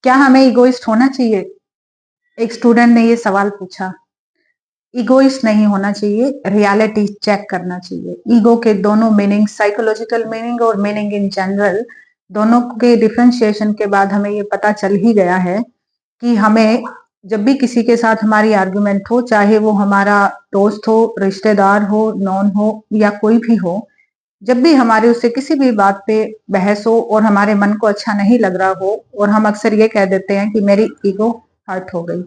क्या हमें इगोइस्ट होना चाहिए? एक स्टूडेंट ने ये सवाल पूछा। इगोइस्ट नहीं होना चाहिए, रियलिटी चेक करना चाहिए। ईगो के दोनों मीनिंग, साइकोलॉजिकल मीनिंग और मीनिंग इन जनरल, दोनों के डिफरेंशिएशन के बाद हमें ये पता चल ही गया है कि हमें जब भी किसी के साथ हमारी आर्गुमेंट हो, चाहे वो हमारा दोस्त हो, रिश्तेदार हो, नॉन हो या कोई भी हो, जब भी हमारे उससे किसी भी बात पे बहस हो और हमारे मन को अच्छा नहीं लग रहा हो और हम अक्सर ये कह देते हैं कि मेरी ईगो हर्ट हो गई।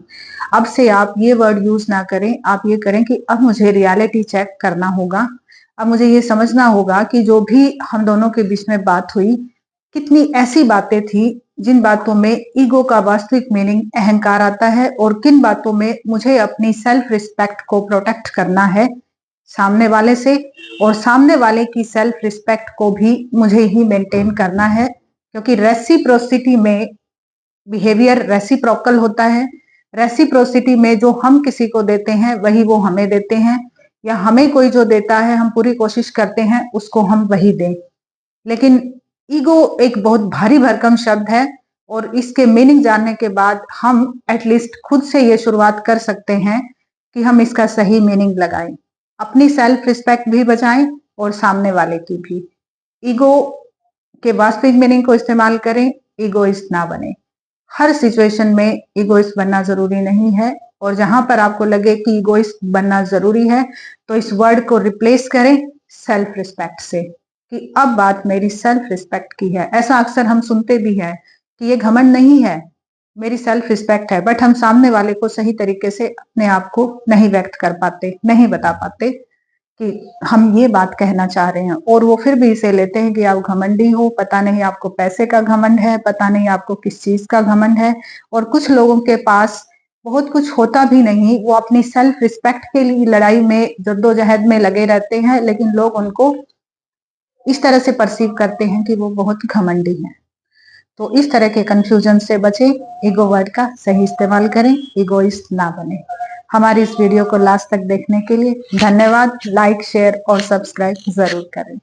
अब से आप ये वर्ड यूज ना करें, आप ये करें कि अब मुझे रियलिटी चेक करना होगा। अब मुझे ये समझना होगा कि जो भी हम दोनों के बीच में बात हुई, कितनी ऐसी बातें थी जिन बातों में ईगो का वास्तविक मीनिंग अहंकार आता है और किन बातों में मुझे अपनी सेल्फ रिस्पेक्ट को प्रोटेक्ट करना है सामने वाले से, और सामने वाले की सेल्फ रिस्पेक्ट को भी मुझे ही मेंटेन करना है, क्योंकि रेसिप्रोसिटी में बिहेवियर रेसिप्रोकल होता है। रेसिप्रोसिटी में जो हम किसी को देते हैं वही वो हमें देते हैं, या हमें कोई जो देता है हम पूरी कोशिश करते हैं उसको हम वही दें। लेकिन ईगो एक बहुत भारी भरकम शब्द है और इसके मीनिंग जानने के बाद हम एटलीस्ट खुद से ये शुरुआत कर सकते हैं कि हम इसका सही मीनिंग लगाएं, अपनी सेल्फ रिस्पेक्ट भी बचाएं और सामने वाले की भी। ईगो के वास्तविक मीनिंग को इस्तेमाल करें, ईगोइस्ट ना बने। हर सिचुएशन में ईगोइस्ट बनना जरूरी नहीं है, और जहां पर आपको लगे कि ईगोइस्ट बनना जरूरी है तो इस वर्ड को रिप्लेस करें सेल्फ रिस्पेक्ट से, कि अब बात मेरी सेल्फ रिस्पेक्ट की है। ऐसा अक्सर हम सुनते भी हैं कि ये घमंड नहीं है, मेरी सेल्फ रिस्पेक्ट है, बट हम सामने वाले को सही तरीके से अपने आप को नहीं व्यक्त कर पाते, नहीं बता पाते कि हम ये बात कहना चाह रहे हैं, और वो फिर भी इसे लेते हैं कि आप घमंडी हो, पता नहीं आपको पैसे का घमंड है, पता नहीं आपको किस चीज का घमंड है। और कुछ लोगों के पास बहुत कुछ होता भी नहीं, वो अपनी सेल्फ रिस्पेक्ट के लिए लड़ाई में, जद्दोजहद में लगे रहते हैं, लेकिन लोग उनको इस तरह से परसीव करते हैं कि वो बहुत घमंडी हैं। तो इस तरह के कंफ्यूजन से बचें, ईगो वर्ड का सही इस्तेमाल करें, ईगोइस्ट ना बने। हमारी इस वीडियो को लास्ट तक देखने के लिए धन्यवाद। लाइक, शेयर और सब्सक्राइब जरूर करें।